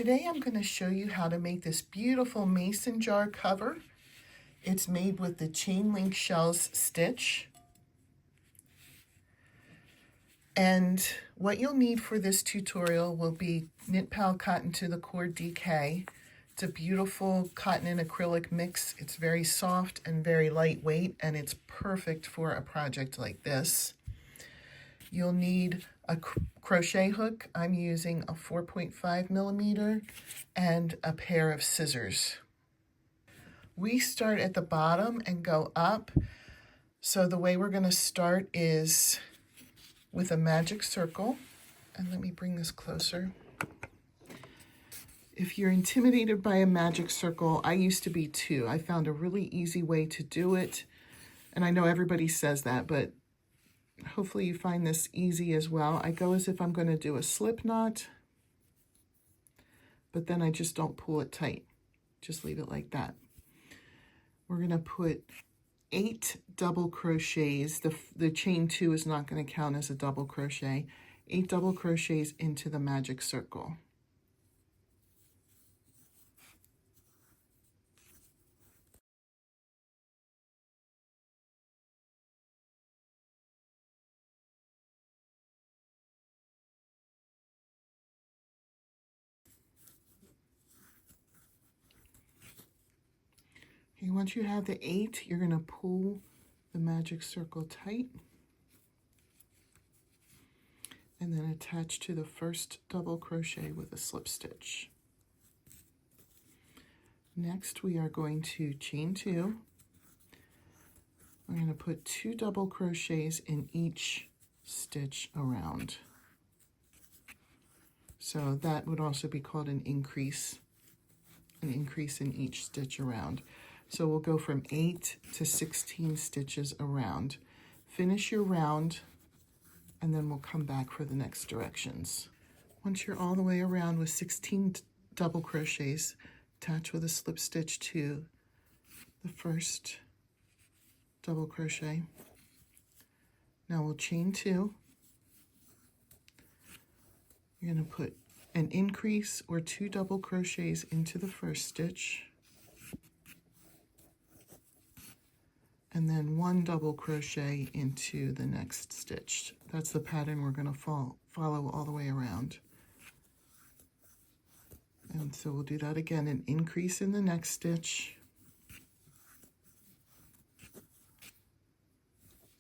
Today I'm going to show you how to make this beautiful mason jar cover. It's made with the chain link shells stitch. And what you'll need for this tutorial will be Knit Pal Cotton to the Core DK. It's a beautiful cotton and acrylic mix. It's very soft and very lightweight, and it's perfect for a project like this. You'll need a crochet hook. I'm using a 4.5 millimeter and a pair of scissors. We start at the bottom and go up. So the way we're going to start is with a magic circle. And let me bring this closer. If you're intimidated by a magic circle, I used to be too. I found a really easy way to do it. And I know everybody says that, but hopefully you find this easy as well. I go as if I'm going to do a slip knot, but then I just don't pull it tight. Just leave it like that. We're going to put 8 double crochets. The chain 2 is not going to count as a double crochet. 8 double crochets into the magic circle. Okay, once you have the 8, you're going to pull the magic circle tight and then attach to the first double crochet with a slip stitch. Next, we are going to chain 2. We're going to put 2 double crochets in each stitch around. So that would also be called an increase in each stitch around. So we'll go from 8 to 16 stitches around. Finish your round, and then we'll come back for the next directions. Once you're all the way around with 16 double crochets, attach with a slip stitch to the first double crochet. Now we'll chain 2. You're going to put an increase or 2 double crochets into the first stitch, and then 1 double crochet into the next stitch. That's the pattern we're going to follow all the way around. And so we'll do that again, an increase in the next stitch,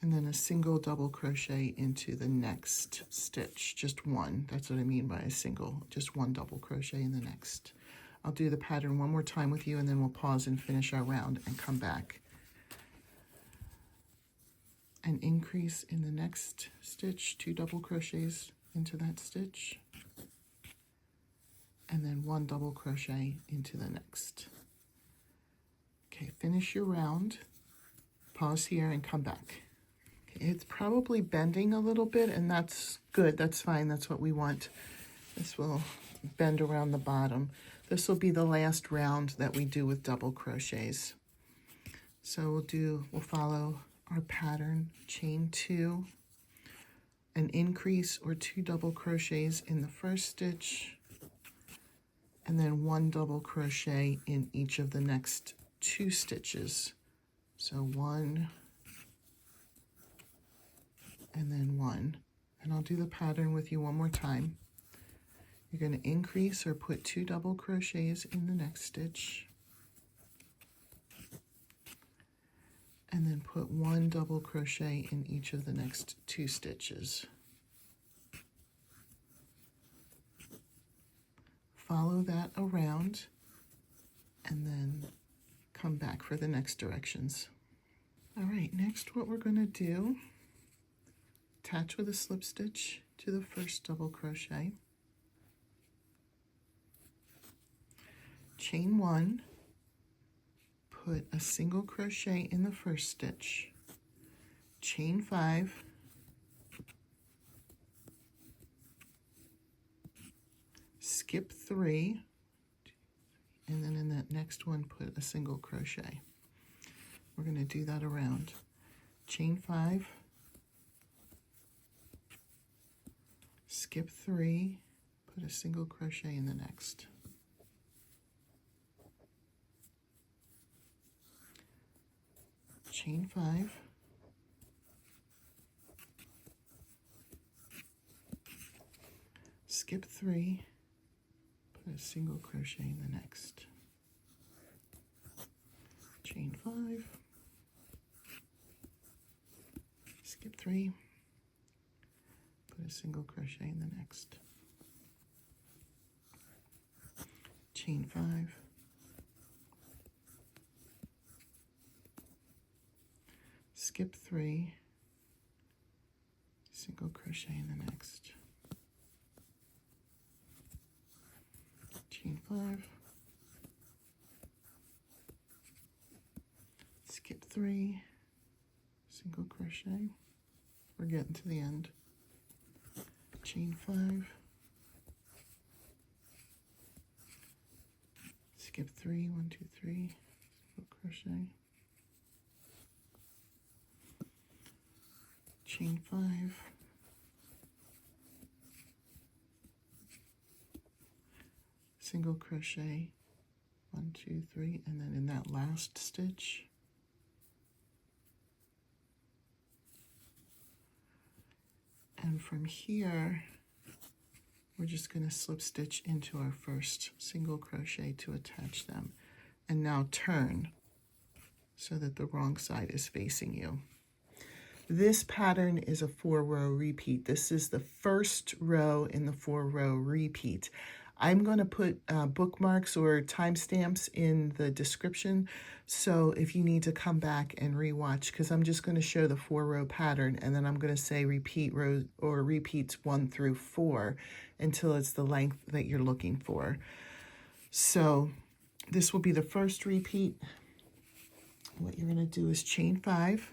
and then a single double crochet into the next stitch, just 1. That's what I mean by a single, just 1 double crochet in the next. I'll do the pattern one more time with you, and then we'll pause and finish our round and come back. An increase in the next stitch, 2 double crochets into that stitch, and then 1 double crochet into the next. Okay, finish your round, pause here and come back. Okay, it's probably bending a little bit, and that's good, that's fine, that's what we want. This will bend around the bottom. This will be the last round that we do with double crochets. So we'll follow our pattern, chain 2, an increase or 2 double crochets in the first stitch, and then 1 double crochet in each of the next 2 stitches. So 1 and then 1. And I'll do the pattern with you one more time. You're going to increase or put 2 double crochets in the next stitch, and then put 1 double crochet in each of the next 2 stitches. Follow that around, and then come back for the next directions. All right, next what we're going to do, attach with a slip stitch to the first double crochet, chain 1, put a single crochet in the first stitch, chain 5, skip 3, and then in that next one put a single crochet. We're going to do that around. Chain 5, skip 3, put a single crochet in the next. chain 5, skip 3, put a single crochet in the next, chain 5, skip 3, put a single crochet in the next, chain 5, skip 3, single crochet in the next, chain 5, skip 3, single crochet, we're getting to the end, chain 5, skip 3, 1, 2, 3, single crochet, chain 5, single crochet, 1, 2, 3, and then in that last stitch, and from here we're just going to slip stitch into our first single crochet to attach them, and now turn so that the wrong side is facing you. This pattern is a 4-row repeat. This is the first row in the 4-row repeat. I'm going to put bookmarks or timestamps in the description, so if you need to come back and rewatch, because I'm just going to show the 4-row pattern, and then I'm going to say repeat rows or repeats 1 through 4 until it's the length that you're looking for. So this will be the first repeat. What you're going to do is chain 5,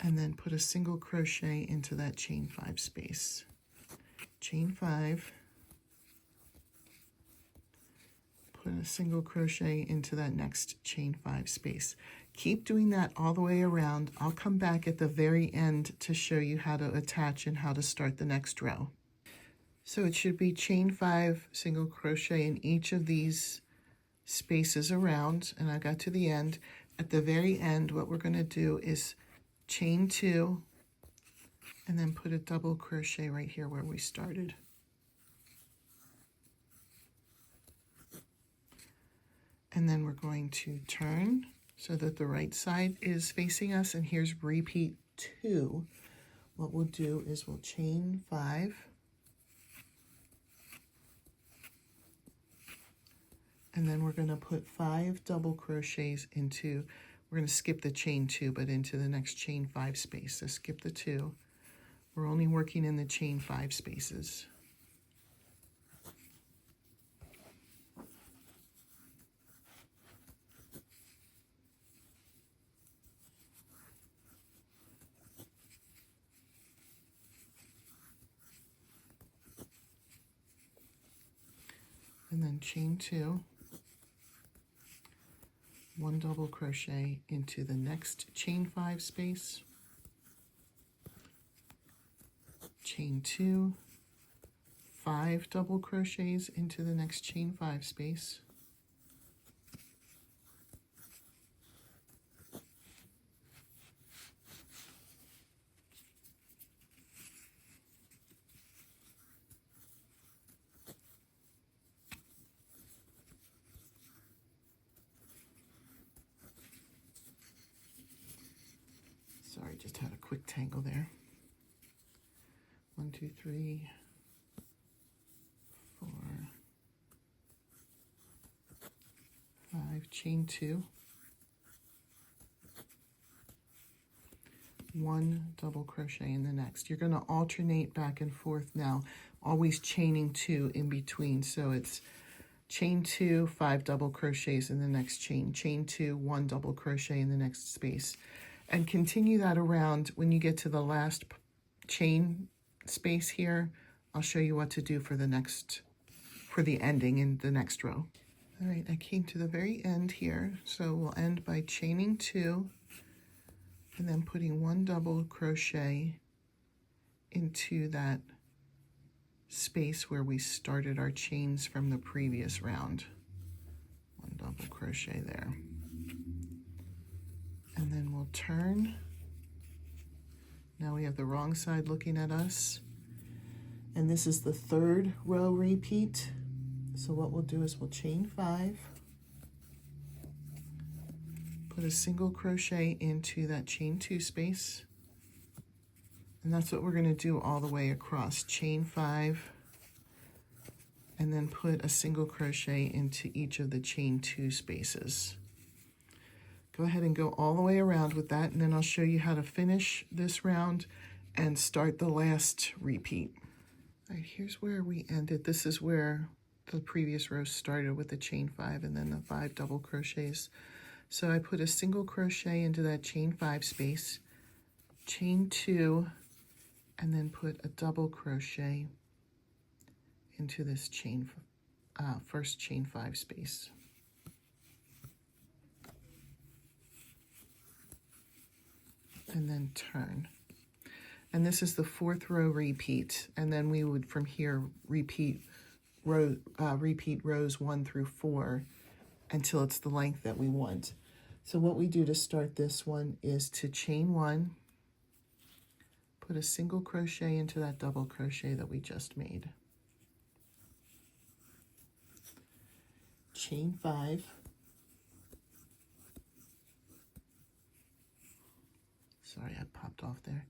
and then put a single crochet into that chain 5 space. Chain 5, put a single crochet into that next chain 5 space. Keep doing that all the way around. I'll come back at the very end to show you how to attach and how to start the next row. So it should be chain 5, single crochet in each of these spaces around, and I got to the end. At the very end, what we're going to do is chain 2 and then put a double crochet right here where we started. And then we're going to turn so that the right side is facing us, and here's repeat 2. What we'll do is we'll chain 5, and then we're going to put 5 double crochets into, we're going to skip the chain 2, but into the next chain 5 space. So skip the 2. We're only working in the chain 5 spaces. And then chain 2. 1 double crochet into the next chain 5 space, chain 2, 5 double crochets into the next chain 5 space, sorry, just had a quick tangle there. 1, 2, 3, 4, 5, chain 2, 1 double crochet in the next. You're going to alternate back and forth now, always chaining 2 in between. So it's chain 2, 5 double crochets in the next chain, chain 2, 1 double crochet in the next space. And continue that around. When you get to the last chain space here, I'll show you what to do for the next, for the ending in the next row. All right, I came to the very end here, so we'll end by chaining 2 and then putting 1 double crochet into that space where we started our chains from the previous round. One double crochet there. And then we'll turn. Now we have the wrong side looking at us. And this is the 3rd row repeat. So what we'll do is we'll chain 5, put a single crochet into that chain 2 space. And that's what we're going to do all the way across. Chain 5, and then put a single crochet into each of the chain 2 spaces. Go ahead and go all the way around with that, and then I'll show you how to finish this round and start the last repeat. All right, here's where we ended. This is where the previous row started with the chain 5 and then the 5 double crochets. So I put a single crochet into that chain 5 space, chain 2, and then put a double crochet into this first chain 5 space. And then turn. And this is the 4th row repeat, and then we would from here repeat rows 1 through 4 until it's the length that we want. So what we do to start this one is to chain 1, put a single crochet into that double crochet that we just made, chain 5, sorry I popped off there,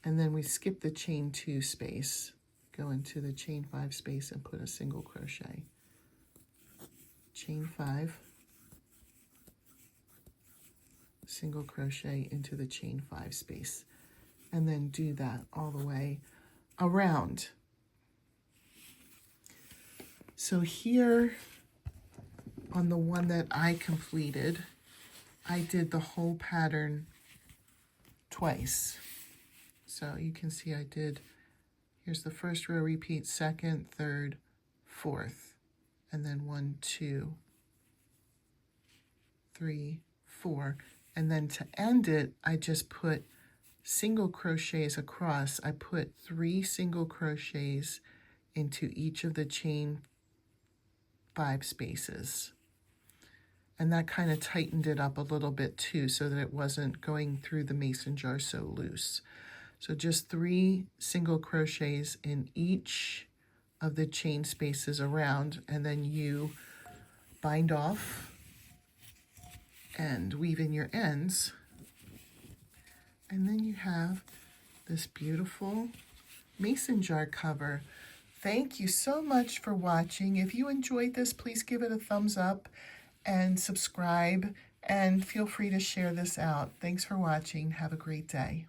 and then we skip the chain 2 space, go into the chain 5 space and put a single crochet, chain 5, single crochet into the chain 5 space, and then do that all the way around. So here on the one that I completed, I did the whole pattern twice. So you can see I did, here's the 1st row repeat, 2nd, 3rd, 4th, and then 1, 2, 3, 4. And then to end it, I just put single crochets across. I put 3 single crochets into each of the chain 5 spaces. And that kind of tightened it up a little bit too, so that it wasn't going through the mason jar so loose. So just 3 single crochets in each of the chain spaces around, and then you bind off and weave in your ends. And then you have this beautiful mason jar cover. Thank you so much for watching. If you enjoyed this, please give it a thumbs up and subscribe, and feel free to share this out. Thanks for watching. Have a great day.